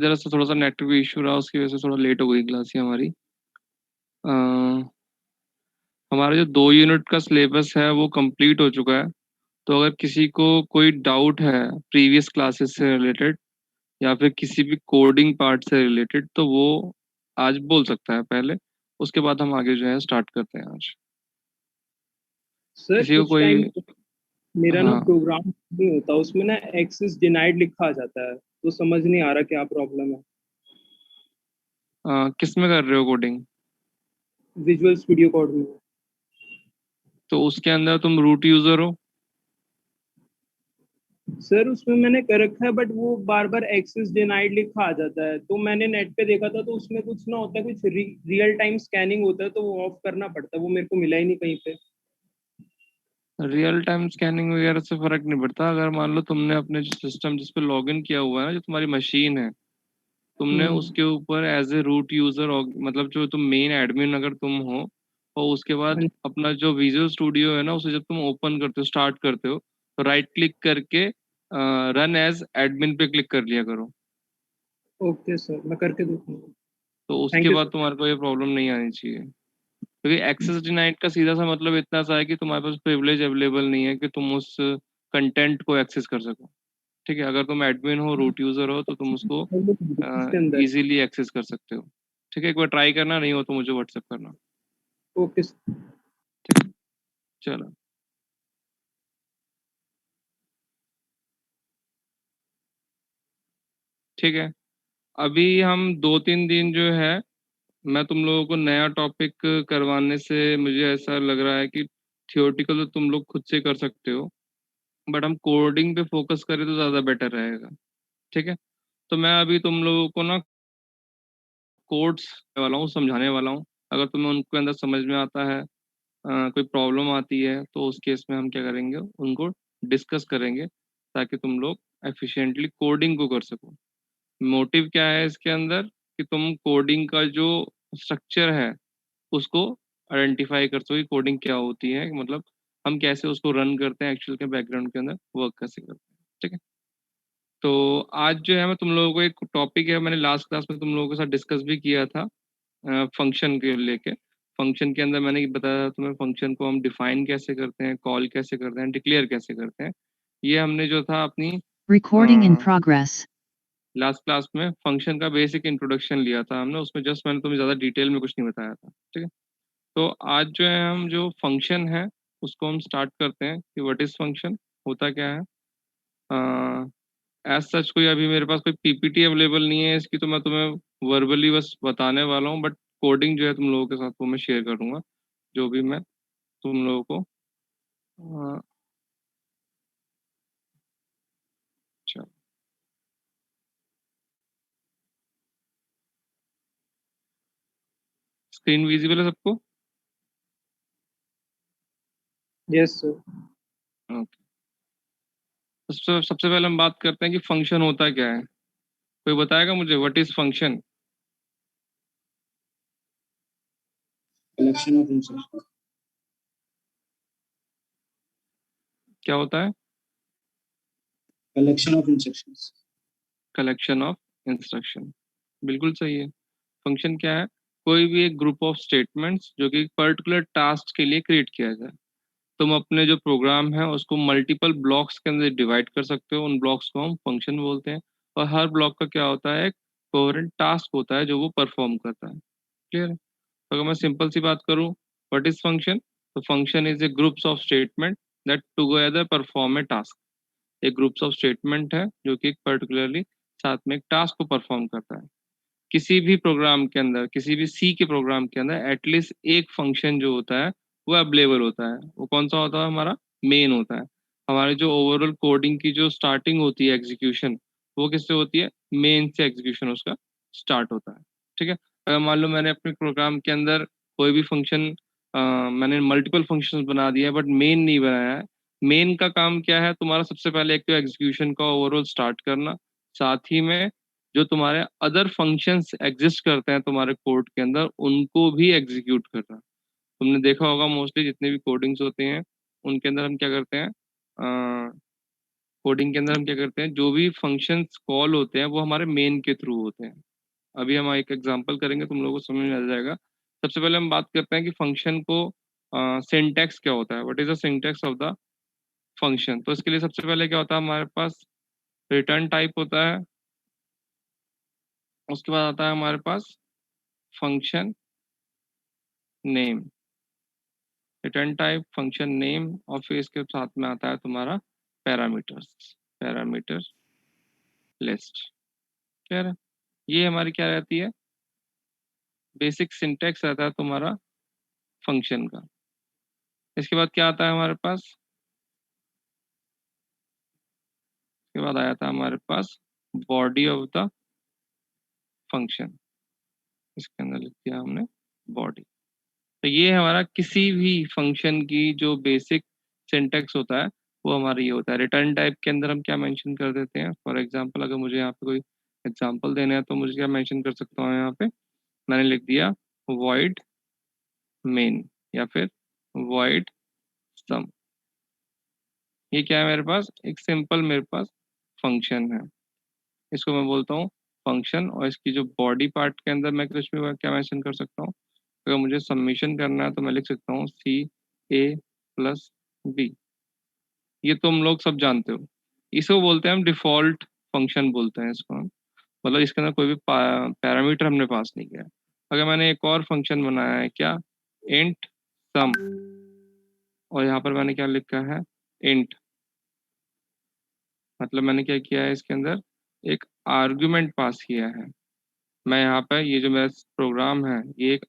जरा सा थोड़ा सा नेटवर्क इशू रहा, उसकी वजह से थोड़ा लेट हो गई क्लास ही हमारी। अ, हमारा जो 2 यूनिट का सिलेबस है वो कंप्लीट हो चुका है। तो अगर किसी को कोई डाउट है प्रीवियस क्लासेस से रिलेटेड या फिर किसी भी कोडिंग पार्ट से रिलेटेड, तो वो आज बोल सकता है पहले। उसके बाद हम आगे जो है स्टार्ट करते हैं आज। सर किसी को कुछ टाइम कोई। मेरा ना हाँ। प्रोग्राम नहीं होता, उसमें ना एक्सेस डिनाइड लिखा आ जाता है, तो समझ नहीं आ रहा क्या प्रॉब्लम है। किस में कर रहे हो कोडिंग? विजुअल स्टूडियो कोड में। तो उसके अंदर तुम रूट यूजर हो? सर उसमें मैंने कर रखा है, बट वो बार बार एक्सेस डिनाइड लिखा आ जाता है। तो मैंने नेट पे देखा था, तो उसमें कुछ ना होता है, कुछ रियल टाइम स्कैनिंग होता है, तो वो ऑफ करना पड़ता है। वो मेरे को मिला ही नहीं कहीं पे। रियल टाइम स्कैनिंग वगैरह से फर्क नहीं पड़ता। अगर मान लो तुमने अपने जो सिस्टम जिस पे लॉगिन किया हुआ है ना, जो तुम्हारी मशीन है, तुमने हम्म। उसके ऊपर एज ए रूट यूजर, मतलब जो तुम मेन एडमिन अगर तुम हो, और उसके बाद हाँ। अपना जो विजुअल स्टूडियो है ना, उसे जब तुम ओपन करते हो, स्टार्ट करते हो, तो राइट क्लिक करके रन एज एडमिन पे क्लिक कर लिया करो। ओके सर, मैं करके देखूंगा। तो थैंक उसके यू बाद सर। तुम्हारे को ये प्रॉब्लम नहीं आनी चाहिए। क्योंकि एक्सेस डिनाइड का सीधा सा मतलब इतना सा है कि तुम्हारे पास प्रिविलेज अवेलेबल नहीं है कि तुम उस कंटेंट को एक्सेस कर सको। ठीक है, अगर तुम एडमिन हो, रूट यूजर हो, तो तुम उसको इसके अंदर। इजीली एक्सेस कर सकते हो। ठीक है, एक बार ट्राई करना, नहीं हो तो मुझे व्हाट्सएप करना। Okay sir. ठीक है, चलो। ठीक है, अभी हम 2-3 दिन जो है, मैं तुम लोगों को नया टॉपिक करवाने से मुझे ऐसा लग रहा है कि थियोरटिकल तो तुम लोग खुद से कर सकते हो, बट हम कोडिंग पे फोकस करें तो ज़्यादा बेटर रहेगा। ठीक है, तो मैं अभी तुम लोगों को ना कोड्स वाला हूँ, समझाने वाला हूँ। अगर तुम्हें उनके अंदर समझ में आता है, कोई प्रॉब्लम आती है, तो उस केस में हम क्या करेंगे, उनको डिस्कस करेंगे, ताकि तुम लोग एफिशिएंटली कोडिंग को कर सको। मोटिव क्या है इसके अंदर, कि तुम कोडिंग का जो स्ट्रक्चर है उसको आइडेंटिफाई कर सको कि कोडिंग क्या होती है, मतलब हम कैसे उसको रन करते हैं, एक्चुअल के बैकग्राउंड के अंदर वर्क कैसे करते हैं। ठीक है, तो आज जो है मैं तुम लोगों को एक टॉपिक है, मैंने लास्ट क्लास में तुम लोगों के साथ डिस्कस भी किया था, फंक्शन के लेके। फंक्शन के अंदर मैंने बताया था तुम्हें, फंक्शन को हम डिफाइन कैसे करते हैं, कॉल कैसे करते हैं, डिक्लेयर कैसे करते हैं। ये हमने जो था अपनी Recording in progress. Last class में फंक्शन का बेसिक इंट्रोडक्शन लिया था हमने, उसमें जस्ट मैंने तुम्हें ज़्यादा डिटेल में कुछ नहीं बताया था। ठीक है, तो आज जो है हम जो फंक्शन है उसको हम स्टार्ट करते हैं कि व्हाट इज़ फंक्शन, होता क्या है। एज सच कोई अभी मेरे पास कोई पीपीटी अवेलेबल नहीं है इसकी, तो मैं तुम्हें वर्बली बस बताने वाला हूँ, बट कोडिंग जो है तुम लोगों के साथ वो मैं शेयर करूँगा, जो भी मैं तुम लोगों को। अच्छा, स्क्रीन विजिबल है सबको? Yes sir. ओके, सबसे सबसे पहले हम बात करते हैं कि फंक्शन होता क्या है। कोई बताएगा मुझे what is function? collection of instructions. क्या होता है? Collection of instructions. Collection of instruction, बिल्कुल सही है। फंक्शन क्या है? कोई भी एक ग्रुप ऑफ स्टेटमेंट्स जो कि एक पर्टिकुलर टास्क के लिए क्रिएट किया जाए। तुम अपने जो प्रोग्राम है उसको मल्टीपल ब्लॉक्स के अंदर डिवाइड कर सकते हो, उन ब्लॉक्स को हम फंक्शन बोलते हैं। और हर ब्लॉक का क्या होता है, एक कोहेरेंट टास्क होता है जो वो परफॉर्म करता है। क्लियर है? तो अगर मैं सिंपल सी बात करूँ, व्हाट इज फंक्शन, तो function is a groups of statement that together perform a task. एक ग्रुप्स ऑफ स्टेटमेंट है जो कि एक पर्टिकुलरली साथ में एक टास्क को परफॉर्म करता है। किसी भी प्रोग्राम के अंदर, किसी भी सी के प्रोग्राम के अंदर एटलीस्ट एक फंक्शन जो होता है वो अवेलेबल होता है। वो कौन सा होता है? हमारा मेन होता है। हमारे जो ओवरऑल कोडिंग की जो स्टार्टिंग होती है, एग्जीक्यूशन, वो किससे होती है? मेन से एग्जीक्यूशन उसका स्टार्ट होता है। ठीक है, अगर मान लो मैंने अपने प्रोग्राम के अंदर कोई भी फंक्शन, मैंने मल्टीपल फंक्शंस बना दिए बट मेन नहीं बनाया है। मेन का काम क्या है तुम्हारा? सबसे पहले एक तो एग्जीक्यूशन का ओवरऑल स्टार्ट करना, साथ ही में जो तुम्हारे अदर फंक्शंस एग्जिस्ट करते हैं तुम्हारे कोड के अंदर उनको भी एग्जीक्यूट करना। तुमने देखा होगा मोस्टली जितने भी कोडिंग्स होते हैं उनके अंदर हम क्या करते हैं, कोडिंग के अंदर हम क्या करते हैं, जो भी फंक्शंस कॉल होते हैं वो हमारे मेन के थ्रू होते हैं। अभी हम एक एग्जांपल करेंगे, तुम लोगों को समझ में आ जाएगा। सबसे पहले हम बात करते हैं कि फंक्शन को सिंटैक्स क्या होता है, what is the syntax of the function. तो इसके लिए सबसे पहले क्या होता है, हमारे पास रिटर्न टाइप होता है, उसके बाद आता है हमारे पास function name, return type, function name, और फिर इसके साथ में आता है तुम्हारा पैरामीटर्स, पैरामीटर लिस्ट। ठीक है, ये हमारी क्या रहती है, बेसिक सिंटैक्स रहता है तुम्हारा फंक्शन का। इसके बाद क्या आता है हमारे पास, इसके बाद आया था हमारे पास बॉडी ऑफ द फंक्शन, इसके अंदर लिख दिया हमने बॉडी। तो ये हमारा किसी भी फंक्शन की जो बेसिक सिंटैक्स होता है वो हमारा ये होता है। रिटर्न टाइप के अंदर हम क्या मेंशन कर देते हैं, फॉर एग्जांपल अगर मुझे यहाँ पे कोई एग्जांपल देना है तो मुझे क्या मेंशन कर सकता हूँ, यहाँ पे मैंने लिख दिया void main या फिर void sum। ये क्या है मेरे पास, एक सिंपल मेरे पास फंक्शन है, इसको मैं बोलता हूँ फंक्शन। और इसकी जो बॉडी पार्ट के अंदर मैं कुछ भी क्या मेंशन कर सकता हूँ, अगर मुझे सबमिशन करना है तो मैं लिख सकता हूँ CA+B। ये तुम लोग सब जानते हो, इसको बोलते हैं हम डिफॉल्ट फंक्शन बोलते हैं इसको हम, मतलब इसके अंदर कोई भी पैरामीटर हमने पास नहीं किया है। अगर मैंने एक और फंक्शन बनाया है क्या, इंट सम, और यहाँ पर मैंने क्या लिखा है, इंट, मतलब मैंने क्या किया है, इसके अंदर एक आर्गुमेंट पास किया है। मैं यहाँ पे ये जो मेरा प्रोग्राम है, ये एक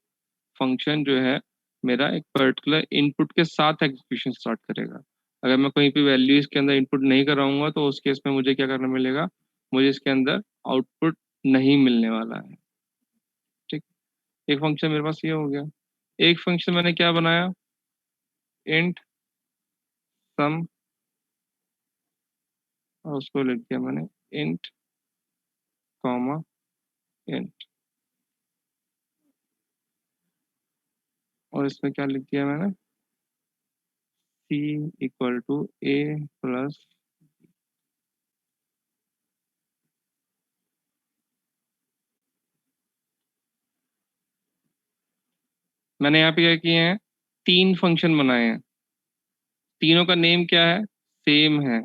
फंक्शन जो है मेरा एक पर्टिकुलर इनपुट के साथ एग्जीक्यूशन स्टार्ट करेगा। अगर मैं कहीं पे वैल्यू इसके अंदर इनपुट नहीं कर रहा हूँ तो उस केस में मुझे क्या करना मिलेगा, मुझे इसके अंदर आउटपुट नहीं मिलने वाला है। ठीक, एक फंक्शन मेरे पास ये हो गया। एक फंक्शन मैंने क्या बनाया, इंट सम, और उसको लिख दिया मैंने इंट कॉमा इंट, और इसमें क्या लिख दिया मैंने, C=A+। मैंने यहाँ पे क्या किए हैं, 3 फंक्शन बनाए हैं, तीनों का नेम क्या है, सेम है,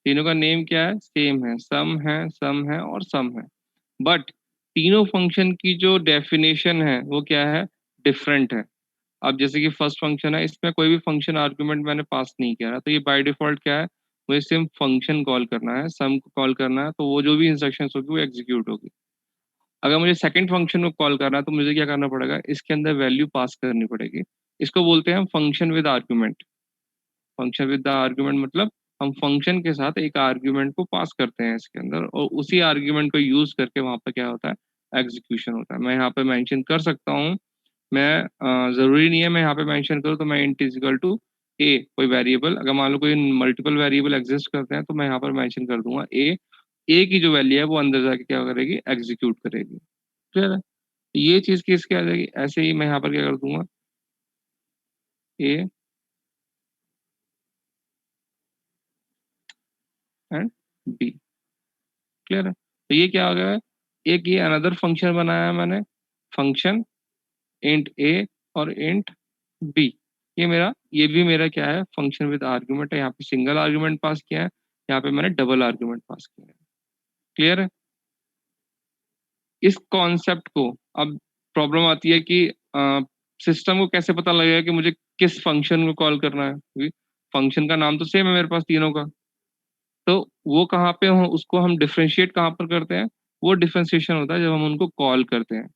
तीनों का नेम क्या है, सेम है, सम है और सम है। बट तीनों फंक्शन की जो डेफिनेशन है वो क्या है, डिफरेंट है। अब जैसे कि फर्स्ट फंक्शन है, इसमें कोई भी फंक्शन आर्गुमेंट मैंने पास नहीं किया है, तो ये बाय डिफॉल्ट क्या है, मुझे सिर्फ फंक्शन कॉल करना है, सम को कॉल करना है, तो वो जो भी इंस्ट्रक्शंस होगी वो एग्जीक्यूट होगी। अगर मुझे सेकंड फंक्शन को कॉल करना है तो मुझे क्या करना पड़ेगा, इसके अंदर वैल्यू पास करनी पड़ेगी। इसको बोलते हैं हम function with argument. Function with the argument मतलब हम फंक्शन के साथ एक आर्गुमेंट को पास करते हैं इसके अंदर, और उसी आर्गुमेंट को यूज करके वहां पर क्या होता है, एग्जीक्यूशन होता है। मैं यहाँ पे मेंशन कर सकता हूँ, मैं जरूरी नहीं है मैं यहाँ पे मेंशन करूँ, तो मैं इंट इज इक्वल टू ए, कोई वेरिएबल, अगर मान लो कोई मल्टीपल वेरिएबल एग्जिस्ट करते हैं तो मैं यहाँ पर मेंशन कर दूंगा ए की जो वैल्यू है वो अंदर जाके क्या करेगी, एग्जीक्यूट करेगी। क्लियर है, ये चीज किसके आ जाएगी, ऐसे ही मैं यहाँ पर क्या कर दूंगा, ए एंड बी। क्लियर है, तो ये क्या हो गया है, एक ये अनदर फंक्शन बनाया है मैंने, फंक्शन इंट ए और इंट बी। ये भी मेरा क्या है, फंक्शन विद आर्गुमेंट है। यहाँ पे सिंगल आर्गुमेंट पास किया है, यहाँ पे मैंने डबल आर्गुमेंट पास किया है। क्लियर है, इस कॉन्सेप्ट को अब प्रॉब्लम आती है कि सिस्टम को कैसे पता लगेगा कि मुझे किस फंक्शन को कॉल करना है, क्योंकि फंक्शन का नाम तो सेम है मेरे पास तीनों का। तो वो कहाँ पे हो, उसको हम डिफ्रेंशिएट कहाँ पर करते हैं, वो डिफ्रेंशिएशन होता है जब हम उनको कॉल करते हैं।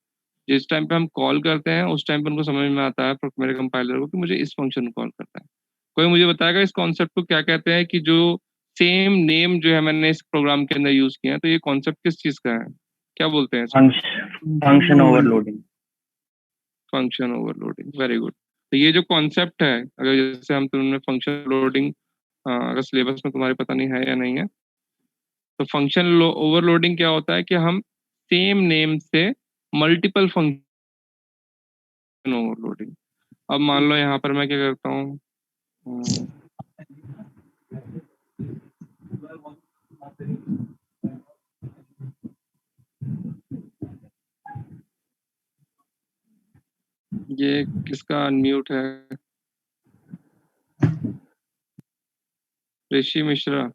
जिस टाइम पे हम कॉल करते हैं उस टाइम पे उनको समझ में आता है मेरे कंपाइलर को कि मुझे इस फंक्शन को कॉल करना है। कोई मुझे बताएगा इस कॉन्सेप्ट को क्या कहते हैं, कि जो सेम नेम जो है मैंने इस प्रोग्राम के अंदर यूज किया है, तो ये कॉन्सेप्ट किस चीज का है, क्या बोलते हैं इसको, function overloading. Function overloading, very good. तो ये जो कॉन्सेप्ट है, अगर जैसे हम तुमने फंक्शन लोडिंग, अगर सिलेबस में तुम्हारे पता नहीं है या नहीं है, तो फंक्शन ओवरलोडिंग क्या होता है कि हम सेम नेम से मल्टीपल फंक्शन ओवरलोडिंग। अब मान लो यहाँ पर मैं क्या करता हूँ, ये किसका अनम्यूट है? ऋषि मिश्रा।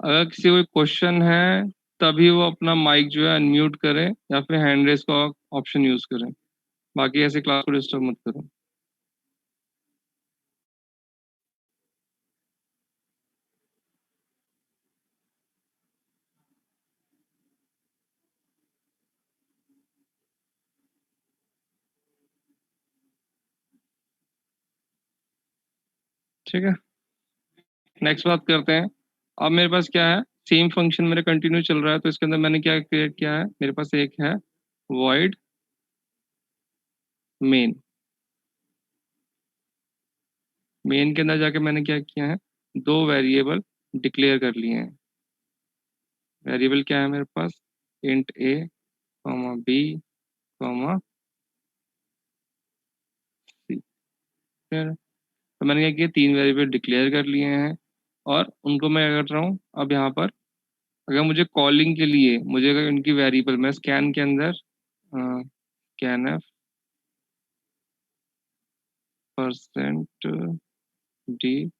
अगर किसी को क्वेश्चन है तभी वो अपना माइक जो है अनम्यूट करे या फिर हैंड रेस का ऑप्शन यूज करें, बाकी ऐसे क्लास को डिस्टर्ब मत करो। ठीक है, नेक्स्ट बात करते हैं। अब मेरे पास क्या है, सेम फंक्शन मेरे कंटिन्यू चल रहा है, तो इसके अंदर मैंने क्या क्रिएट किया है, मेरे पास एक है void main। मेन के अंदर जाके मैंने क्या किया है, दो वेरिएबल डिक्लेयर कर लिए हैं। वेरिएबल क्या है मेरे पास, int a, b, c। तो मैंने क्या किया, तीन वेरिएबल डिक्लेयर कर लिए हैं और उनको मैं क्या कर रहा हूँ, अब यहाँ पर अगर मुझे कॉलिंग के लिए मुझे अगर उनकी वेरिएबल मैं स्कैन के अंदर scanf %d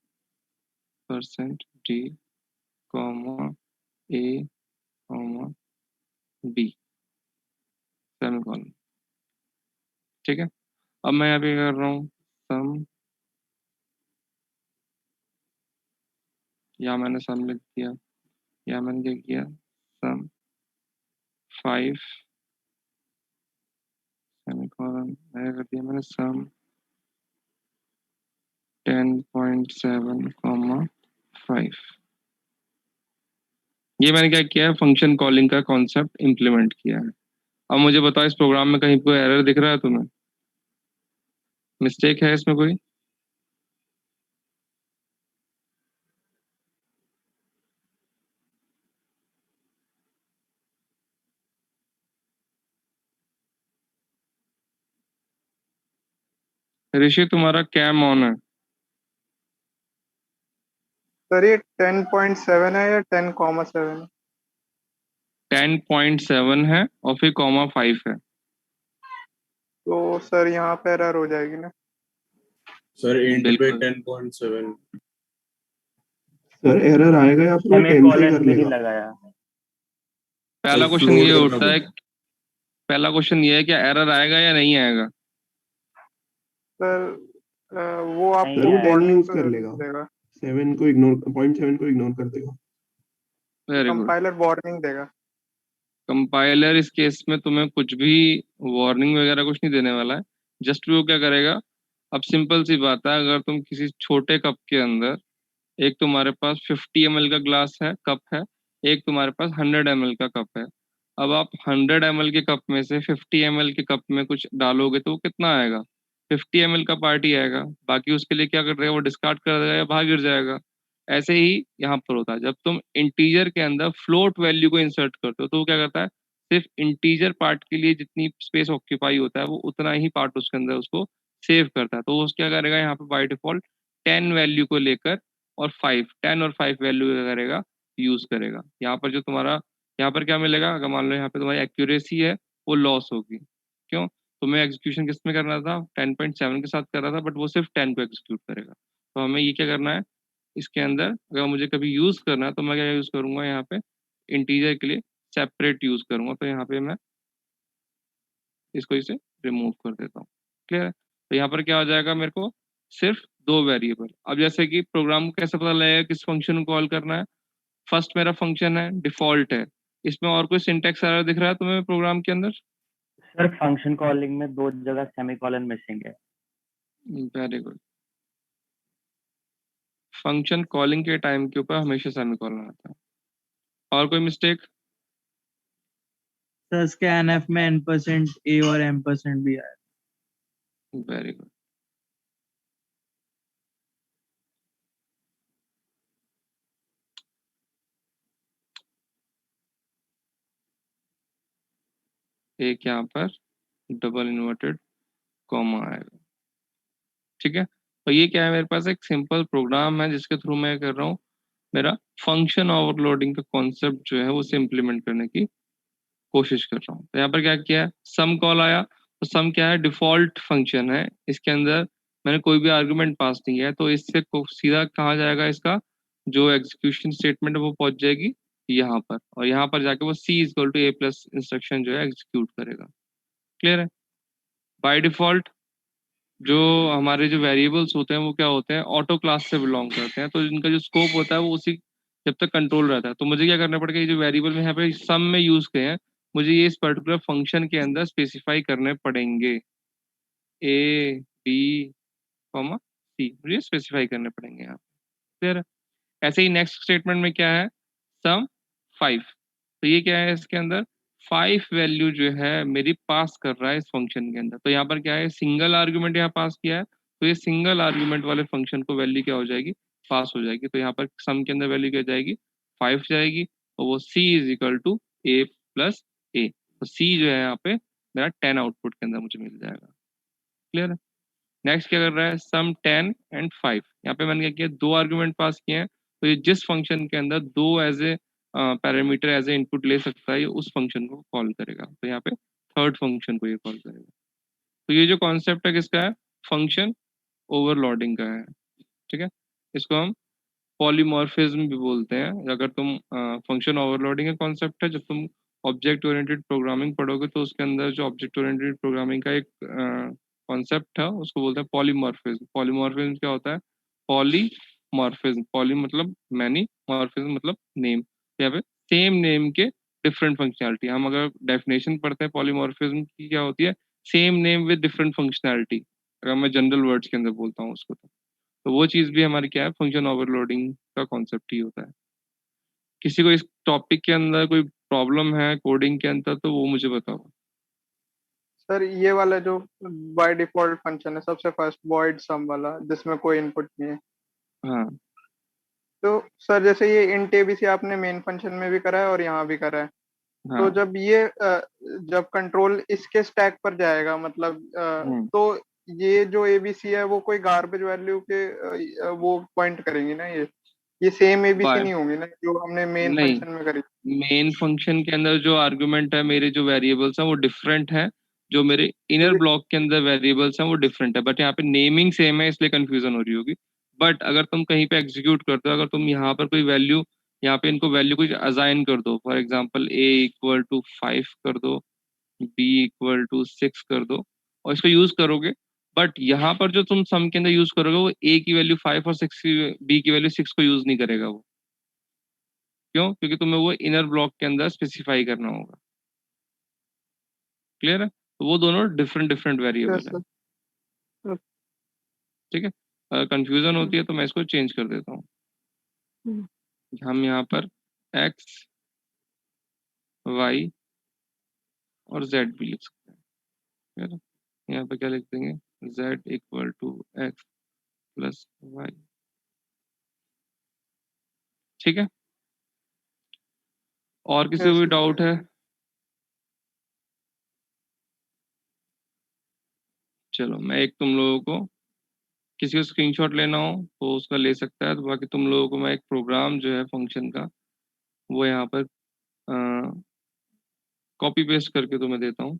%d comma a comma b semicolon. ठीक है, अब मैं यहाँ पे क्या कर रहा हूँ, सम, या मैंने सम लिख दिया, या मैंने क्या किया, सम 5 सेमीकोलन, मैं कर दिया मैंने सम 10.7 कॉमा 5। ये मैंने क्या किया है, फंक्शन कॉलिंग का कॉन्सेप्ट इम्प्लीमेंट किया है। अब मुझे बताओ इस प्रोग्राम में कहीं कोई एरर दिख रहा है तुम्हें, मिस्टेक है इसमें कोई? ऋषि तुम्हारा कैम ऑन है। सर ये 10.7 है या 10,7? 10.7 है और फिर कॉमा 5 है। तो सर यहाँ पे एरर हो जाएगी ना? सर इंट पे बिल्कुल। 10.7। सर एरर आएगा या फिर वो 10 से ही सेमीकोलन कर भी नहीं लेगा? लगाया। पहला सर, क्वेश्चन float ये करना उठता है, पड़ेगा। पहला क्वेश्चन ये है क्या एरर आएगा या नहीं आएगा? सर वो आपको सर वो 10 वार्निंग यूज तो कर जरूर लेगा, देगा। 7 को इग्नोर, 0.7 को इग्नोर कर देगा। Very good. कंपाइलर वार्निंग देगा। कंपाइलर इस केस में तुम्हें कुछ भी वार्निंग वगैरह कुछ नहीं देने वाला है, जस्ट वो क्या करेगा, अब सिंपल सी बात है, अगर तुम किसी छोटे कप के अंदर, एक तुम्हारे पास 50 ml का ग्लास है, कप है, एक तुम्हारे पास 100 ml का कप है। अब आप 100 ml के कप में से 50 ml के कप में कुछ डालोगे तो वो कितना आएगा, 50 ml का पार्टी आएगा, बाकी उसके लिए क्या कर देगा, वो डिस्कार्ड कर देगा या बाहर गिर जाएगा। ऐसे ही यहाँ पर होता है, जब तुम इंटीजर के अंदर फ्लोट वैल्यू को इंसर्ट करते हो तो वो क्या करता है, सिर्फ इंटीजर पार्ट के लिए जितनी स्पेस ऑक्यूपाई होता है वो उतना ही पार्ट उसके अंदर उसको सेव करता है। तो वो क्या करेगा, यहाँ पे बाय डिफॉल्ट 10 वैल्यू को लेकर और 10 और 5 वैल्यू करेगा, यूज करेगा। यहाँ पर जो तुम्हारा यहाँ पर क्या मिलेगा, अगर मान लो यहाँ पे तुम्हारी एक्यूरेसी है वो लॉस होगी। क्यों? तुम्हें एग्जीक्यूशन किस में करना था, 10.7 के साथ कर रहा था, बट वो सिर्फ 10 को एग्जीक्यूट करेगा। तो हमें ये क्या करना है, इसके अंदर अगर मुझे कभी यूज करना है तो मैं क्या यूज करूंगा, यहाँ पे इंटीजर के लिए सेपरेट यूज करूंगा। तो यहाँ पे मैं इसको इसे रिमूव कर देता हूँ। क्लियर है? तो यहाँ पर क्या हो जाएगा, मेरे को सिर्फ दो वेरिएबल। अब जैसे कि प्रोग्राम को कैसे पता लगेगा किस फंक्शन को कॉल करना है, फर्स्ट मेरा फंक्शन है डिफॉल्ट है, इसमें और कोई सिंटेक्स एरर दिख रहा है तुम्हें प्रोग्राम के अंदर? सर फंक्शन कॉलिंग में 2 जगह सेमीकोलन मिसिंग है। Very good. फंक्शन कॉलिंग के टाइम के ऊपर हमेशा सेमीकोलन आता है। और कोई मिस्टेक? सर scanf में n% a और m% भी आया। Very good. एक यहाँ पर डबल इन्वर्टेड कॉमा आएगा, ठीक है। और ये क्या है, मेरे पास एक सिंपल प्रोग्राम है जिसके थ्रू मैं कर रहा हूँ मेरा फंक्शन ओवरलोडिंग का कॉन्सेप्ट जो है वो से इम्प्लीमेंट करने की कोशिश कर रहा हूँ। तो यहाँ पर क्या किया है, सम कॉल आया, तो सम क्या है, डिफॉल्ट फंक्शन है, इसके अंदर मैंने कोई भी आर्गुमेंट पास नहीं किया है, तो इससे सीधा कहाँ जाएगा, इसका जो एग्जीक्यूशन स्टेटमेंट है वो पहुंच जाएगी यहाँ पर, और यहाँ पर जाके वो C equal to A plus instruction जो है एग्जीक्यूट करेगा। क्लियर है। बाय डिफॉल्ट जो हमारे जो वेरिएबल्स होते हैं वो क्या होते हैं, ऑटो क्लास से बिलोंग करते हैं, तो इनका जो स्कोप होता है वो उसी जब तक कंट्रोल रहता है। तो मुझे क्या करना पड़ेगा, ये जो वेरिएबल में यहाँ पे सम में यूज किए हैं, मुझे ये इस पर्टिकुलर फंक्शन के अंदर स्पेसिफाई करने पड़ेंगे, ए बी कॉमा सी, मुझे स्पेसिफाई करने पड़ेंगे यहाँ पे। क्लियर है। ऐसे ही नेक्स्ट स्टेटमेंट में क्या है, सम 5, तो ये क्या है, इसके अंदर 5 वैल्यू जो है मेरी पास कर रहा है इस फंक्शन के अंदर। तो यहाँ पर क्या है, सिंगल आर्गुमेंट यहाँ पास किया है, तो ये सिंगल आर्गुमेंट वाले फंक्शन को वैल्यू क्या हो जाएगी, पास हो जाएगी। तो यहाँ पर सम के अंदर वैल्यू क्या जाएगी, 5 जाएगी, और वो c is equal to A plus A, तो c जो है यहाँ पे मेरा 10 आउटपुट के अंदर मुझे मिल जाएगा। क्लियर है। नेक्स्ट क्या कर रहा है, सम 10 एंड 5, यहाँ पे मैंने क्या किया, दो आर्गुमेंट पास किए हैं, तो ये जिस फंक्शन के अंदर दो as a parameter as a input ले सकता है, ये उस फंक्शन को कॉल करेगा, तो यहाँ पे थर्ड फंक्शन को ये कॉल करेगा। तो ये जो कॉन्सेप्ट है किसका है, फंक्शन ओवरलोडिंग का है, ठीक है। इसको हम पॉलीमॉर्फिज्म भी बोलते हैं। अगर तुम फंक्शन ओवरलोडिंग का कॉन्सेप्ट है, जब तुम ऑब्जेक्ट ओरिएंटेड प्रोग्रामिंग पढ़ोगे तो उसके अंदर जो ऑब्जेक्ट ओरिएंटेड प्रोग्रामिंग का एक कॉन्सेप्ट है उसको बोलते हैं पॉलीमॉर्फिज्म। पॉलीमॉर्फिज्म क्या होता है, पॉलीमॉर्फिज्म, पॉली मतलब मैनी, मॉर्फिज्म मतलब नेम, यहाँ पे सेम नेम के डिफरेंट फंक्शनैलिटी। हम अगर डेफिनेशन पढ़ते हैं पॉलीमॉर्फिज्म की, क्या होती है, same name with different functionality, अगर मैं जनरल वर्ड्स के अंदर बोलता हूँ उसको, तो वो चीज भी हमारी क्या है, फंक्शन ओवरलोडिंग का कॉन्सेप्ट ही होता है। किसी को इस टॉपिक के अंदर कोई प्रॉब्लम है कोडिंग के अंदर, तो वो मुझे बताओ। सर ये वाला जो बाय डिफॉल्ट फंक्शन है, सबसे फर्स्ट वॉइड सम वाला जिसमें कोई इनपुट नहीं है, हाँ तो सर जैसे ये इंट एबीसी आपने मेन फंक्शन में भी करा है और यहाँ भी करा है, तो हाँ। जब कंट्रोल इसके स्टैक पर जाएगा, मतलब हम्म, तो ये जो एबीसी है वो कोई गार्बेज वैल्यू के वो पॉइंट करेंगी ना, ये सेम एबीसी बाय नहीं होंगी ना जो हमने मेन नहीं, फंक्शन में करी। मेन फंक्शन के अंदर जो आर्गुमेंट है, मेरे जो वेरिएबल्स हैं वो डिफरेंट है, जो मेरे इनर ब्लॉक के अंदर वेरिएबल्स हैं वो डिफरेंट है, बट यहाँ पे नेमिंग सेम है, इसलिए कंफ्यूजन हो रही होगी। बट अगर तुम कहीं पे एग्जीक्यूट करते हो, अगर तुम यहाँ पर कोई वैल्यू, यहाँ पे इनको वैल्यू कुछ असाइन कर दो, for example a equal to 5 कर दो, बी इक्वल टू 6 कर दो, और इसको यूज करोगे, बट यहाँ पर जो तुम सम के अंदर यूज करोगे वो ए की वैल्यू 5 और 6 की, बी की वैल्यू 6 को यूज नहीं करेगा वो। क्यों, क्योंकि तुम्हें वो इनर ब्लॉक के अंदर स्पेसिफाई करना होगा। क्लियर है। तो वो दोनों डिफरेंट डिफरेंट यस वेरिएबल है, सर। ठीक है। अगर कंफ्यूजन होती है तो मैं इसको चेंज कर देता हूँ। हम यहाँ पर एक्स वाई और जेड भी लिख सकते हैं। ठीक है ना? यहाँ पे क्या लिख देंगे, z equal to x plus y, ठीक है। और किसी को यस भी डाउट है, चलो मैं एक तुम लोगों को, किसी को स्क्रीनशॉट लेना हो तो उसका ले सकता है, तो बाकी तुम लोगों को मैं एक प्रोग्राम जो है फंक्शन का वो यहाँ पर कॉपी पेस्ट करके तुम्हें देता हूँ,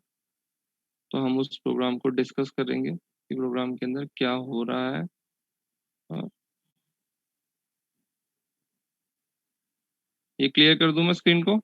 तो हम उस प्रोग्राम को डिस्कस करेंगे कि प्रोग्राम के अंदर क्या हो रहा है। और ये क्लियर कर दूं मैं स्क्रीन को।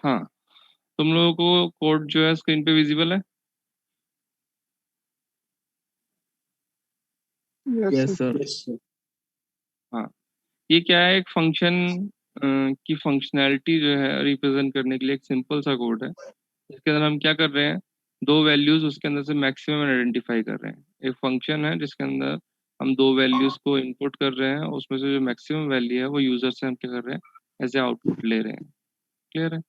हाँ, तुम लोगों को कोड जो है स्क्रीन पे विजिबल है? Yes sir. Yes, sir. हाँ, ये क्या है, एक फंक्शन की फंक्शनैलिटी जो है रिप्रेजेंट करने के लिए एक सिंपल सा कोड है, इसके अंदर हम क्या कर रहे हैं, दो वैल्यूज उसके अंदर से मैक्सिमम आइडेंटिफाई कर रहे हैं। एक फंक्शन है जिसके अंदर हम दो वैल्यूज को इनपुट कर रहे हैं, उसमें से जो मैक्सिमम वैल्यू है वो यूजर से हम क्या कर रहे हैं, एज ए आउटपुट ले रहे हैं। क्लियर है?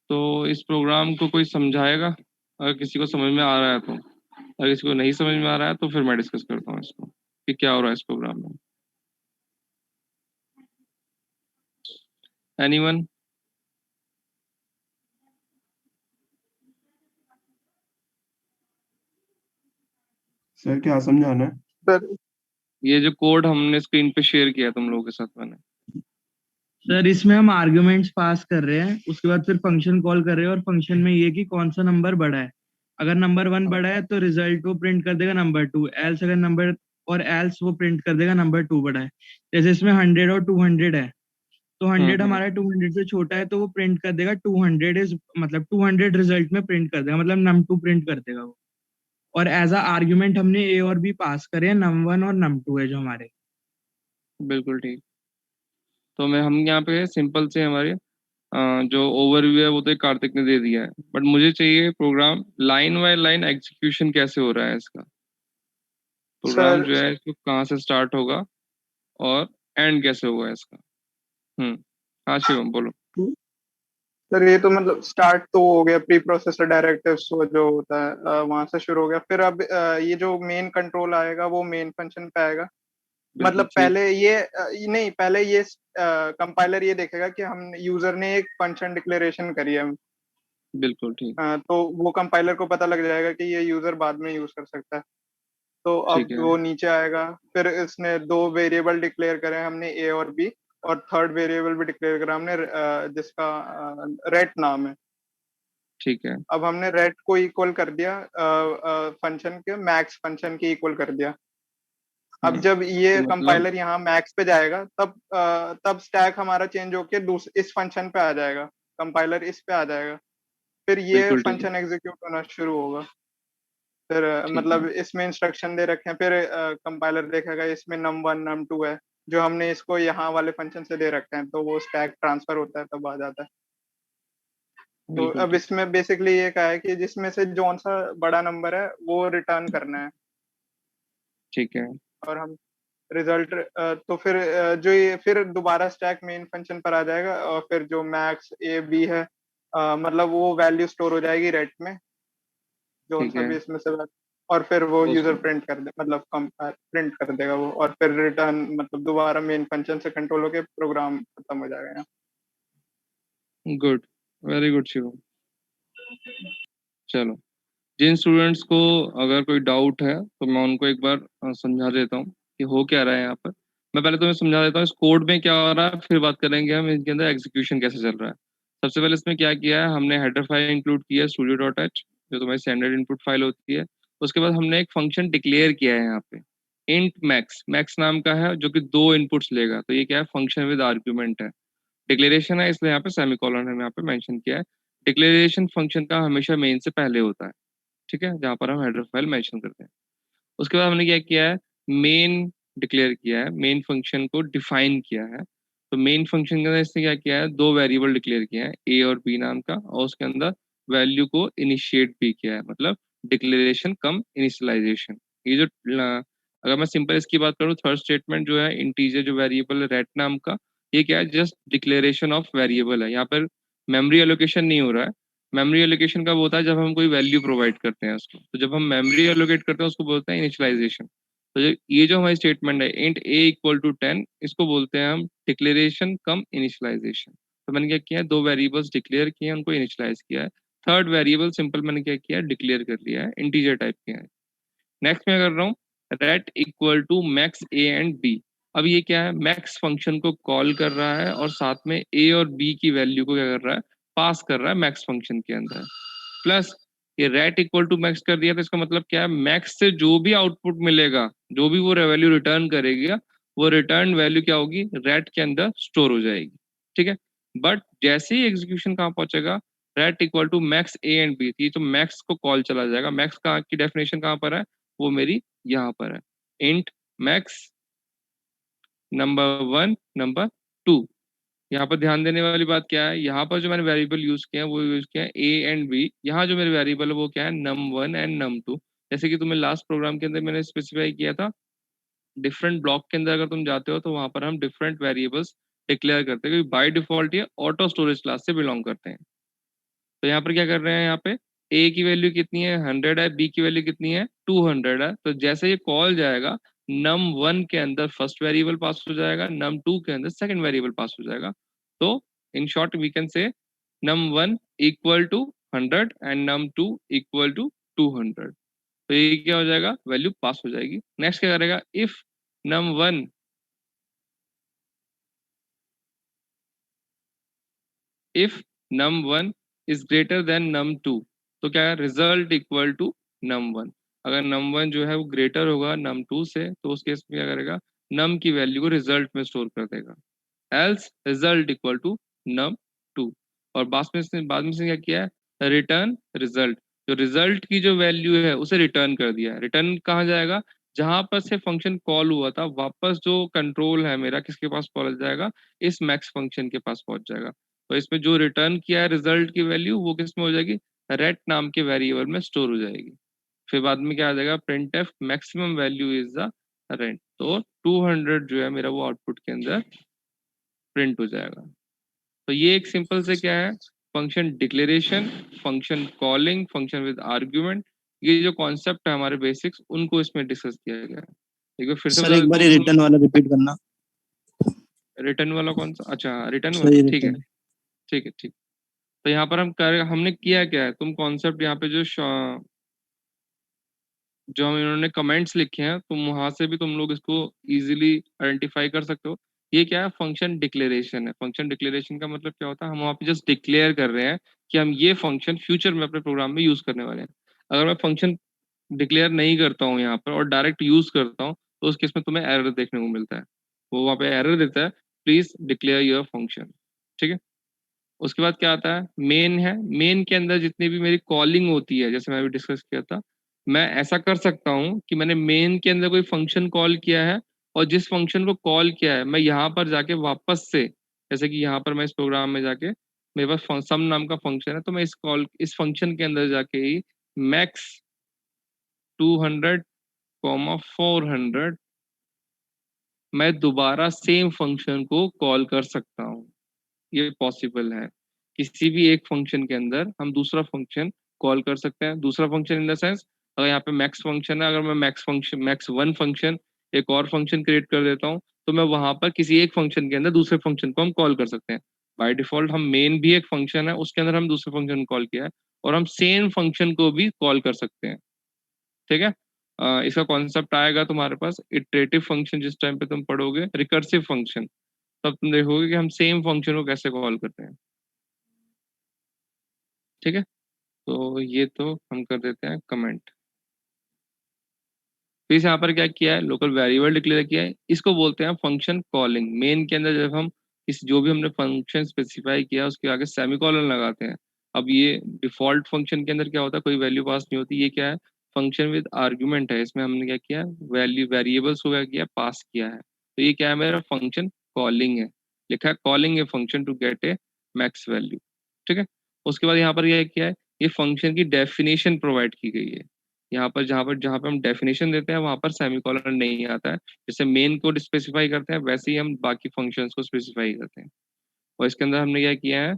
तो इस प्रोग्राम को कोई समझाएगा? अगर किसी को समझ में आ रहा है तो, अगर किसी को नहीं समझ में आ रहा है तो फिर मैं डिस्कस करता हूँ इसको कि क्या हो रहा है इस प्रोग्राम में। एनीवन? सर क्या समझाना है? सर ये जो कोड हमने स्क्रीन पे शेयर किया तुम लोगों के साथ मैंने, सर इसमें हम आर्ग्यूमेंट्स पास कर रहे हैं, उसके बाद फिर फंक्शन कॉल कर रहे हैं, और फंक्शन में ये कि कौन सा नंबर बड़ा है। अगर नंबर 1 बड़ा है तो रिजल्ट वो प्रिंट कर देगा नंबर 2, एल्स अगर नंबर और एल्स वो प्रिंट कर देगा नंबर 2 बड़ा है। जैसे इसमें 100 और 200 है, तो 100 हमारा 200 से छोटा है तो वो प्रिंट कर देगा 200 इज, मतलब 200 रिजल्ट में प्रिंट कर देगा, मतलब num2 प्रिंट कर देगा वो। और एज अ आर्ग्यूमेंट हमने ए और बी पास करे हैं, num1 और num2 है जो हमारे। बिल्कुल ठीक। तो मैं हम यहाँ पे सिंपल से हमारे जो ओवरव्यू है वो तो एक कार्तिक ने दे दिया है, बट मुझे चाहिए program line by line execution कैसे हो रहा है इसका। प्रोग्राम सर जो है इसको कहाँ से स्टार्ट होगा और एंड कैसे होगा इसका। हाँ शिवम बोलो। सर ये तो मतलब स्टार्ट तो हो गया, प्री प्रोसेसर डायरेक्टिव्स जो होता है वहां से शुरू हो गया। फिर अब ये जो मेन कंट्रोल आएगा वो मेन फंक्शन पे आएगा। बिल्कुल मतलब ठीक। पहले नहीं, पहले ये कंपाइलर ये देखेगा कि हम यूजर ने एक फंक्शन डिक्लेरेशन करी है। बिल्कुल ठीक। तो वो कंपाइलर को पता लग जाएगा कि ये यूजर बाद में यूज कर सकता है। तो ठीक अब है। वो नीचे आएगा, फिर इसने दो वेरिएबल डिक्लेयर करे हैं हमने, ए और बी, और थर्ड वेरिएबल भी डिक्लेयर करा हमने जिसका रेट नाम है। ठीक है। अब हमने रेट को इक्वल कर दिया फंक्शन के मैक्स फंक्शन के इक्वल कर दिया। अब जब ये तो मतलब कंपाइलर यहाँ मैक्स पे जाएगा तब स्टैक हमारा चेंज होके इस फंक्शन पे आ जाएगा, कंपाइलर इस पे आ जाएगा, फिर ये बिल्कुल ठीक। फंक्शन एग्जीक्यूट होना शुरू होगा। फिर ठीक है। मतलब इसमें इंस्ट्रक्शन दे रखे हैं, फिर कंपाइलर देखेगा इसमें num1 num2 है जो हमने इसको यहाँ वाले फंक्शन से दे रखे हैं, तो वो स्टैक ट्रांसफर होता है तब आ जाता है। तो बिल्कुल अब ठीक। इसमें बेसिकली ये कहा है कि जिसमें से कौन सा बड़ा नंबर है वो रिटर्न करना है, ठीक है। और हम रिजल्ट तो फिर जो ये फिर दोबारा स्टैक मेन फंक्शन पर आ जाएगा, और फिर जो मैक्स ए बी है मतलब वो वैल्यू स्टोर हो जाएगी रेट में, जो ठीक सा है। भी इसमें से, और फिर वो उस यूजर प्रिंट कर दे, मतलब प्रिंट कर देगा वो, और फिर रिटर्न मतलब दोबारा मेन फंक्शन से कंट्रोल होके प्रोग्राम खत्म हो जाएगा यहाँ। Good, very good Shivam. चलो, जिन स्टूडेंट्स को अगर कोई डाउट है तो मैं उनको एक बार समझा देता हूँ कि हो क्या रहा है यहाँ पर। मैं पहले तुम्हें समझा देता हूँ इस कोड में क्या हो रहा है, फिर बात करेंगे हम इनके अंदर एग्जीक्यूशन कैसे चल रहा है। सबसे पहले इसमें क्या किया है, हमने हेडर फाइल इंक्लूड किया studio.h, जो तुम्हारी स्टैंडर्ड इनपुट फाइल होती है। उसके बाद हमने एक फंक्शन डिक्लेयर किया है यहाँ पे, इंट मैक्स, मैक्स नाम का है, जो कि दो इनपुट्स लेगा। तो ये क्या है, फंक्शन विद आर्ग्यूमेंट है, डिक्लेरेशन है, इसलिए यहाँ पे सेमीकोलन है यहाँ पे मेंशन किया है। डिक्लेरेशन फंक्शन का हमेशा मेन से पहले होता है, ठीक है, जहाँ पर हम हेडर फाइल मेंशन करते हैं। उसके बाद हमने क्या किया है, मेन डिक्लेयर किया है, मेन फंक्शन को डिफाइन किया है। तो मेन फंक्शन के अंदर इसने क्या किया है, दो वेरिएबल डिक्लेयर किया है, ए और बी नाम का, और उसके अंदर वैल्यू को इनिशिएट भी किया है, मतलब डिक्लेरेशन कम इनिशियलाइजेशन। ये जो अगर मैं सिंपल इसकी बात करूँ, थर्ड स्टेटमेंट जो है इंटीजर जो वेरिएबल है रेट नाम का, ये क्या है, जस्ट डिक्लेरेशन ऑफ वेरिएबल है। यहाँ पर मेमोरी एलोकेशन नहीं हो रहा है। मेमोरी एलोकेशन कब होता है, जब हम कोई वैल्यू प्रोवाइड करते हैं उसको। तो जब हम मेमोरी एलोकेट करते हैं उसको बोलते हैं इनिशियलाइजेशन। तो ये जो हमारी स्टेटमेंट है इंट ए इक्वल टू 10, इसको बोलते हैं हम डिक्लेरेशन कम इनिशियलाइजेशन। तो मैंने क्या किया है, दो वेरिएबल्स डिक्लेयर किए हैं, उनको इनिशियलाइज किया है। थर्ड वेरिएबल सिंपल मैंने क्या किया है, डिक्लेयर कर लिया है, इंटीजर टाइप किया है। नेक्स्ट मैं कर रहा हूँ ret equal to max a and b. अब ये क्या है, मैक्स फंक्शन को कॉल कर रहा है और साथ में ए और बी की वैल्यू को क्या कर रहा है, पास कर रहा है मैक्स फंक्शन के अंदर। प्लस ये रेट इक्वल टू मैक्स कर दिया, तो इसका मतलब क्या है, मैक्स से जो भी आउटपुट मिलेगा, जो भी वो वैल्यू रिटर्न करेगा, वो रिटर्न वैल्यू क्या होगी, रेट के अंदर स्टोर हो जाएगी। ठीक है, बट जैसे ही एग्जीक्यूशन कहाँ पहुंचेगा, ret equal to max a and b, ये तो मैक्स को कॉल चला जाएगा। मैक्स कहाँ की डेफिनेशन कहाँ पर है, वो मेरी यहाँ पर है, इंट मैक्स नंबर 1 नंबर 2। यहाँ पर ध्यान देने वाली बात क्या है, यहाँ पर जो मैंने वेरिएबल यूज किया है वो यूज किया है ए एंड बी। यहाँ जो मेरे वेरिएबल है वो क्या है, num1 एंड num2। जैसे कि तुम्हें लास्ट प्रोग्राम के अंदर मैंने स्पेसिफाई किया था, डिफरेंट ब्लॉक के अंदर अगर तुम जाते हो तो वहां पर हम डिफरेंट वेरिएबल्स डिक्लेयर करते हैं, क्योंकि बाय डिफॉल्ट ये ऑटो स्टोरेज क्लास से बिलोंग करते हैं। तो यहाँ पर क्या कर रहे हैं, यहाँ पे ए की वैल्यू कितनी है, 100 है, बी की वैल्यू कितनी है, 200 है। तो जैसे ये कॉल जाएगा, num1 के अंदर फर्स्ट वेरिएबल पास हो जाएगा, num2 के अंदर सेकंड वेरिएबल पास हो जाएगा। तो in short we can say num1 equal to 100 and num2 equal to 200। तो ये क्या हो जाएगा, वैल्यू पास हो जाएगी। नेक्स्ट क्या करेगा, if num1 if num1 is greater than num2, तो क्या है, रिजल्ट इक्वल टू num1। अगर num1 जो है वो ग्रेटर होगा num2 से, तो उस केस में क्या करेगा, num की वैल्यू को रिजल्ट में स्टोर कर देगा, else result equal to num2। और बाद में इसने क्या किया है, रिटर्न रिजल्ट। जो रिजल्ट की जो वैल्यू है उसे रिटर्न कर दिया है। रिटर्न कहाँ जाएगा, जहां पर से फंक्शन कॉल हुआ था, वापस जो कंट्रोल है मेरा किसके पास पहुंच जाएगा, इस मैक्स फंक्शन के पास पहुंच जाएगा। तो इसमें जो रिटर्न किया है रिजल्ट की वैल्यू, वो किस में हो जाएगी, रेट नाम के वेरिएबल में स्टोर हो जाएगी। फिर बाद में क्या आ जाएगा, print F maximum value is the rent. तो 200 जो है मेरा वो आउटपुट के अंदर प्रिंट हो जाएगा। तो ये एक सिंपल से क्या है, function declaration, function calling, function with argument, ये जो कॉन्सेप्ट है हमारे बेसिक्स, उनको इसमें डिस्कस किया गया है। एक बार फिर से सर एक बार रिटर्न वाला रिपीट करना। रिटर्न वाला कौन सा, अच्छा रिटर्न सर वाला, ये ठीक है रिटर्न ठीक है ठीक। तो यहाँ पर हमने किया क्या है, तुम कॉन्सेप्ट यहाँ पे जो हम इन्होंने कमेंट्स लिखे हैं, तुम वहां से भी तुम लोग इसको इजीली आइडेंटिफाई कर सकते हो। ये क्या है, फंक्शन डिक्लेरेशन है। फंक्शन डिक्लेरेशन का मतलब क्या होता है, हम वहाँ पे जस्ट डिक्लेयर कर रहे हैं कि हम ये फंक्शन फ्यूचर में अपने प्रोग्राम में यूज करने वाले हैं। अगर मैं फंक्शन डिक्लेयर नहीं करता हूँ यहाँ पर और डायरेक्ट यूज करता हूँ, तो उस केस में तुम्हें एरर देखने को मिलता है। वो वहाँ पे एरर देता है, प्लीज डिक्लेयर योर फंक्शन। ठीक है, उसके बाद क्या आता है, मेन है। मेन के अंदर जितनी भी मेरी कॉलिंग होती है, जैसे मैं अभी डिस्कस किया था, मैं ऐसा कर सकता हूँ कि मैंने मेन के अंदर कोई फंक्शन कॉल किया है, और जिस फंक्शन को कॉल किया है मैं यहाँ पर जाके वापस से, जैसे कि यहाँ पर मैं इस प्रोग्राम में जाके, मेरे पास सम नाम का फंक्शन है, तो मैं इस फंक्शन के अंदर जाके ही मैक्स 200 400 मैं दोबारा सेम फंक्शन को कॉल कर सकता हूँ। ये पॉसिबल है, किसी भी एक फंक्शन के अंदर हम दूसरा फंक्शन कॉल कर सकते हैं। दूसरा फंक्शन इन द सेंस, अगर यहाँ पे मैक्स फंक्शन है, अगर मैं मैक्स वन फंक्शन एक और फंक्शन क्रिएट कर देता हूँ, तो मैं वहां पर किसी एक फंक्शन के अंदर दूसरे फंक्शन को हम कॉल कर सकते हैं। बाय डिफॉल्ट हम मेन भी एक फंक्शन है, उसके अंदर हम दूसरे फंक्शन कॉल किया है, और हम सेम फंक्शन को भी कॉल कर सकते हैं। ठीक है, इसका कॉन्सेप्ट आएगा तुम्हारे पास इटरेटिव फंक्शन, जिस टाइम पे तुम पढ़ोगे रिकर्सिव फंक्शन, तब तुम देखोगे कि हम सेम फंक्शन को कैसे कॉल करते हैं। ठीक है, तो ये तो हम कर देते हैं कमेंट। फिर यहाँ पर क्या किया है, लोकल वेरिएबल डिक्लेयर किया है, इसको बोलते हैं फंक्शन कॉलिंग। मेन के अंदर जब हम इस जो भी हमने फंक्शन स्पेसिफाई किया उसके आगे सेमीकोलन लगाते हैं। अब ये डिफॉल्ट फंक्शन के अंदर क्या होता है, कोई वैल्यू पास नहीं होती। ये क्या है, फंक्शन विद आर्ग्यूमेंट है। इसमें हमने क्या किया, वैल्यू वेरिएबल्स को क्या किया, पास किया है। तो ये क्या है, मेरा फंक्शन कॉलिंग है, लिखा है calling a function to get a max value. ठीक है, उसके बाद यहाँ पर यह क्या है, ये फंक्शन की डेफिनेशन प्रोवाइड की गई है। यहाँ पर जहाँ पे हम डेफिनेशन देते हैं वहां पर सेमीकोलन नहीं आता है। जैसे मेन को स्पेसिफाई करते हैं, वैसे ही हम बाकी फंक्शंस को स्पेसिफाई करते हैं। और इसके अंदर हमने क्या किया है,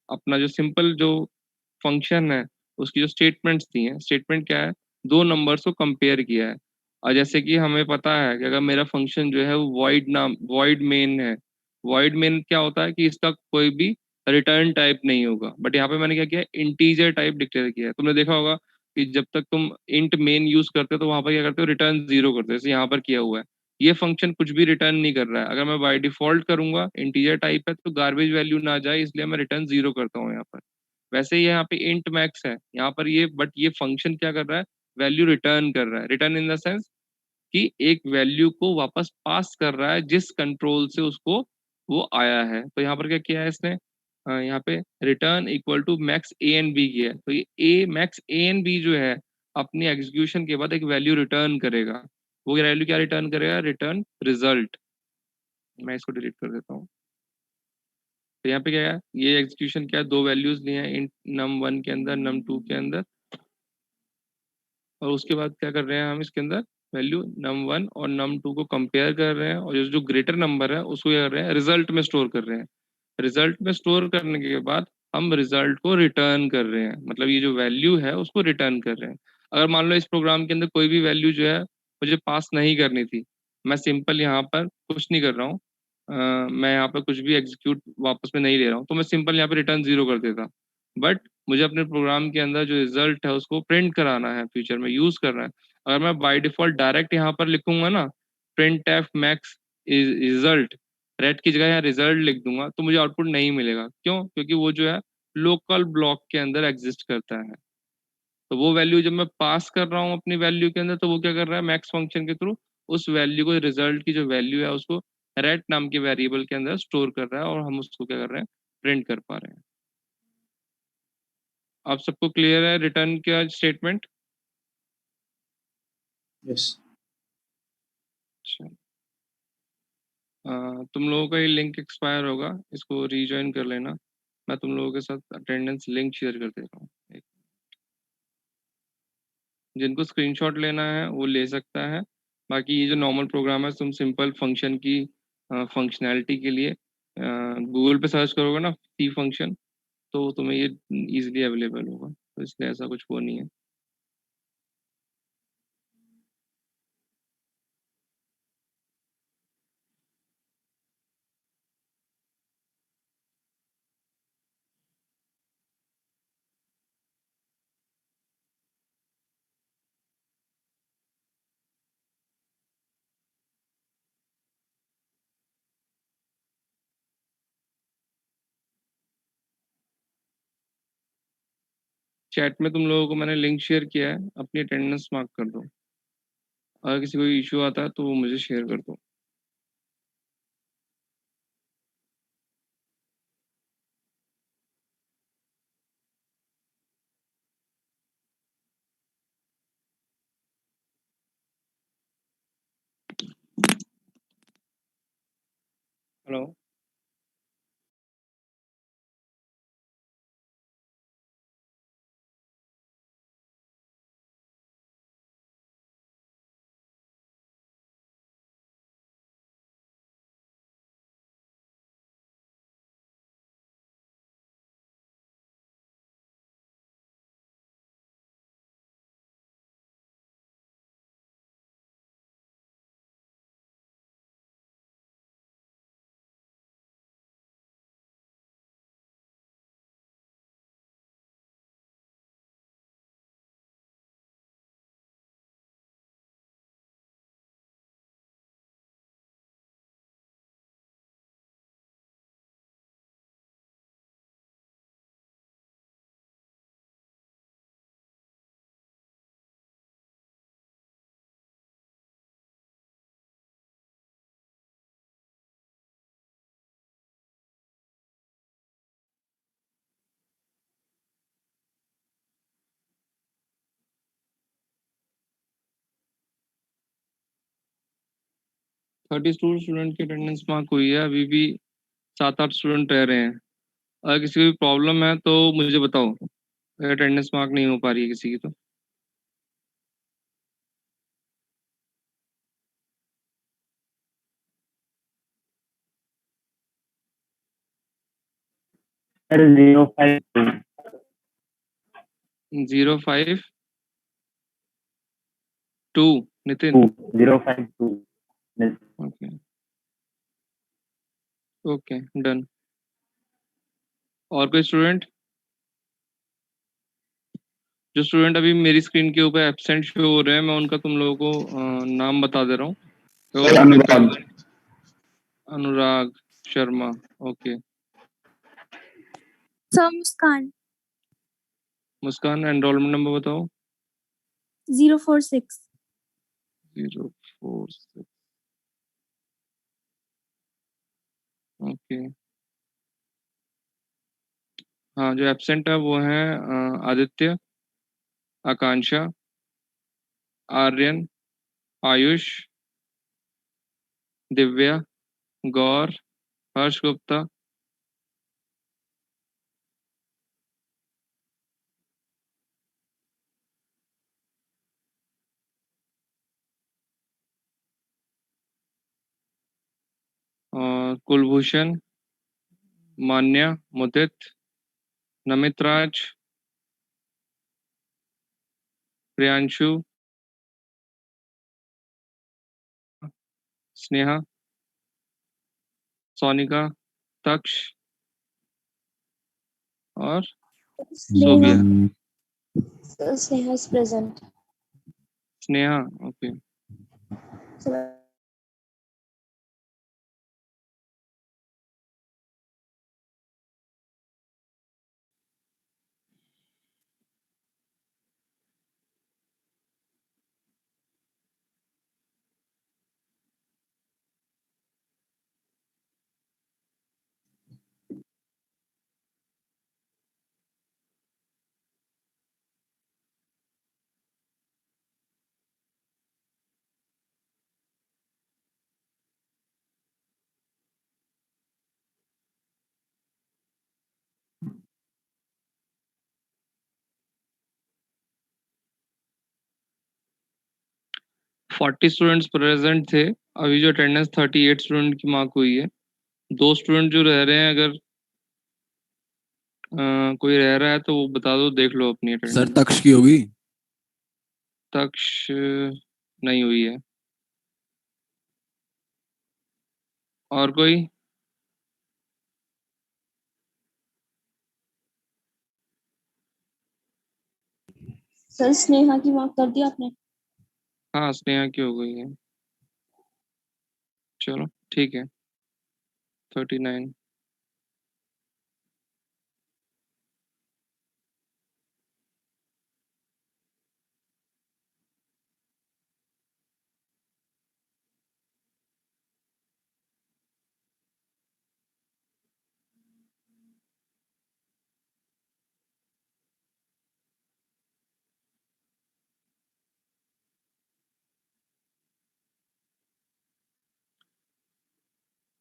अपना जो सिंपल जो फंक्शन है उसकी जो स्टेटमेंट्स दी हैं, स्टेटमेंट क्या है, दो नंबर्स को कंपेयर किया है। और जैसे कि हमें पता है कि अगर मेरा फंक्शन जो है वो वॉइड मेन है, वॉइड मेन क्या होता है कि इसका कोई भी रिटर्न टाइप नहीं होगा। बट यहाँ पे मैंने क्या किया, इंटीजर टाइप डिक्लेयर किया है। तुमने देखा होगा कि जब तक तुम इंट मेन यूज करते हो तो वहां पर क्या करते हो, रिटर्न 0 करते हो, जैसे यहाँ पर किया हुआ है। ये फंक्शन कुछ भी रिटर्न नहीं कर रहा है। अगर मैं बाय डिफॉल्ट करूंगा, इंटीजर टाइप है तो गार्बेज वैल्यू ना जाए, इसलिए मैं रिटर्न 0 करता हूँ यहाँ पर। वैसे ही यहाँ पे इंट मैक्स है यहाँ पर, ये बट ये फंक्शन क्या कर रहा है, वैल्यू रिटर्न कर रहा है। रिटर्न इन द सेंस कि एक वैल्यू को वापस पास कर रहा है जिस कंट्रोल से उसको वो आया है। तो यहाँ पर क्या किया है इसने, यहाँ पे return equal to max a and b किया है। तो ये a max a and b जो है अपनी एग्जीक्यूशन के बाद एक वैल्यू रिटर्न करेगा। वो वैल्यू क्या रिटर्न करेगा, रिटर्न रिजल्ट। मैं इसको डिलीट कर देता हूँ। तो यहाँ पे क्या है, ये एग्जीक्यूशन क्या है, दो वैल्यूज लिए हैं इन num1 के अंदर num2 के अंदर, और उसके बाद क्या कर रहे हैं हम इसके अंदर वैल्यू num1 और num2 को कंपेयर कर रहे हैं, और जो जो ग्रेटर नंबर है उसको क्या कर रहे हैं, रिजल्ट में स्टोर कर रहे हैं। रिजल्ट में स्टोर करने के बाद हम रिजल्ट को रिटर्न कर रहे हैं, मतलब ये जो वैल्यू है उसको रिटर्न कर रहे हैं। अगर मान लो इस प्रोग्राम के अंदर कोई भी वैल्यू जो है मुझे पास नहीं करनी थी, मैं सिंपल यहाँ पर कुछ नहीं कर रहा हूँ, मैं यहाँ पर कुछ भी एग्जीक्यूट वापस में नहीं ले रहा हूँ, तो मैं सिंपल यहाँ पे रिटर्न 0 कर देता। बट मुझे अपने प्रोग्राम के अंदर जो रिजल्ट है उसको प्रिंट कराना है, फ्यूचर में यूज करना है। अगर मैं बाय डिफॉल्ट डायरेक्ट यहाँ पर लिखूंगा ना, print F max is result, red की जगह यहाँ रिजल्ट लिख दूंगा, तो मुझे आउटपुट नहीं मिलेगा। क्यों? क्योंकि वो जो है लोकल ब्लॉक के अंदर एग्जिस्ट करता है। तो वो वैल्यू जब मैं पास कर रहा हूँ अपनी वैल्यू के अंदर, तो वो क्या कर रहा है, मैक्स फंक्शन के थ्रू उस वैल्यू को, रिजल्ट की जो वैल्यू है उसको रेट नाम के वेरिएबल के अंदर स्टोर कर रहा है, और हम उसको क्या कर रहे हैं, प्रिंट कर पा रहे हैं। आप सबको क्लियर है रिटर्न का स्टेटमेंट? Yes. अच्छा, तुम लोगों का ये लिंक एक्सपायर होगा, इसको रीज्वाइन कर लेना। मैं तुम लोगों के साथ अटेंडेंस लिंक शेयर कर दे रहा हूँ। जिनको स्क्रीनशॉट लेना है वो ले सकता है। बाकी ये जो नॉर्मल प्रोग्राम है, तुम सिंपल फंक्शन की फंक्शनैलिटी के लिए गूगल पे सर्च करोगे ना सी फंक्शन, तो तुम्हें ये इजीली अवेलेबल होगा, तो इसलिए ऐसा कुछ वो नहीं है। चैट में तुम लोगों को मैंने लिंक शेयर किया है, अपनी अटेंडेंस मार्क कर दो। अगर किसी को इशू आता है तो वो मुझे शेयर कर दो। हेलो, थर्टी स्टूडेंट की अटेंडेंस मार्क हुई है, अभी भी 7-8 स्टूडेंट रह रहे हैं। अगर किसी को भी प्रॉब्लम है तो मुझे बताओ, अगर अटेंडेंस मार्क नहीं हो पा रही है किसी की तो। Sir 052 052 Nitin. 052 okay okay done. और कोई स्टूडेंट? जो स्टूडेंट अभी मेरी स्क्रीन के ऊपर एब्सेंट शो हो रहे हैं, मैं उनका तुम लोगों को नाम बता दे रहा हूँ। तो अनुराग शर्मा, ओके। सर मुस्कान मुस्कान, एनरोलमेंट नंबर बताओ। 046 046। ओके, हाँ जो एब्सेंट है वो है आदित्य, आकांक्षा, आर्यन, आयुष, दिव्या, गौर, हर्ष गुप्ता, और कुलभूषण, मान्या, मुदित, नमित राज, प्रियांशु, स्नेहा, सोनिका, तक्ष और Sobia. Sneha is present. Sneha, okay. Forty students present थे, अभी जो अटेंडेंस 38 स्टूडेंट की मार्क हुई है। 2 स्टूडेंट जो रह रहे हैं, अगर कोई रह रहा है तो वो बता दो, देख लो अपनी सर अटेंडेंस। तक्ष की होगी? तक्ष नहीं हुई है। और कोई? सर स्नेहा की मार्क कर दिया आपने? हाँ स्नेहा की हो गई है। चलो ठीक है, 39।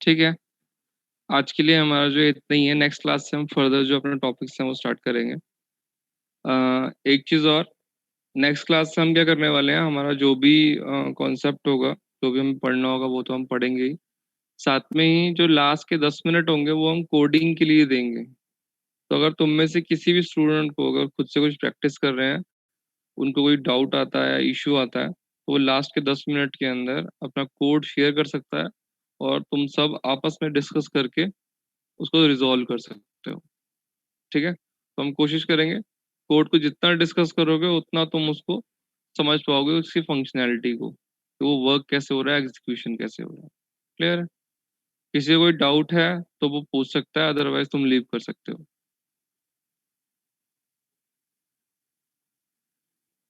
ठीक है, आज के लिए हमारा जो इतना ही है। नेक्स्ट क्लास से हम फर्दर जो अपने टॉपिक्स हैं वो स्टार्ट करेंगे। एक चीज़ और, नेक्स्ट क्लास से हम क्या करने वाले हैं, हमारा जो भी कॉन्सेप्ट होगा, जो भी हमें पढ़ना होगा वो तो हम पढ़ेंगे ही, साथ में ही जो लास्ट के 10 मिनट होंगे वो हम कोडिंग के लिए देंगे। तो अगर तुम में से किसी भी स्टूडेंट को अगर खुद से कुछ प्रैक्टिस कर रहे हैं, उनको कोई डाउट आता है या इश्यू आता है, तो वो लास्ट के 10 मिनट के अंदर अपना कोड शेयर कर सकता है और तुम सब आपस में डिस्कस करके उसको रिजॉल्व कर सकते हो। ठीक है, तो हम कोशिश करेंगे, कोड को जितना डिस्कस करोगे उतना तुम उसको समझ पाओगे, उसकी फंक्शनैलिटी को, कि वो वर्क कैसे हो रहा है, एग्जीक्यूशन कैसे हो रहा है। क्लियर है? किसी को कोई डाउट है तो वो पूछ सकता है, अदरवाइज तुम लीव कर सकते हो।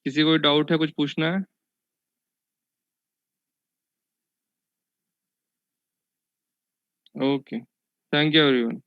किसी को कोई डाउट है, कुछ पूछना है? Okay, thank you everyone.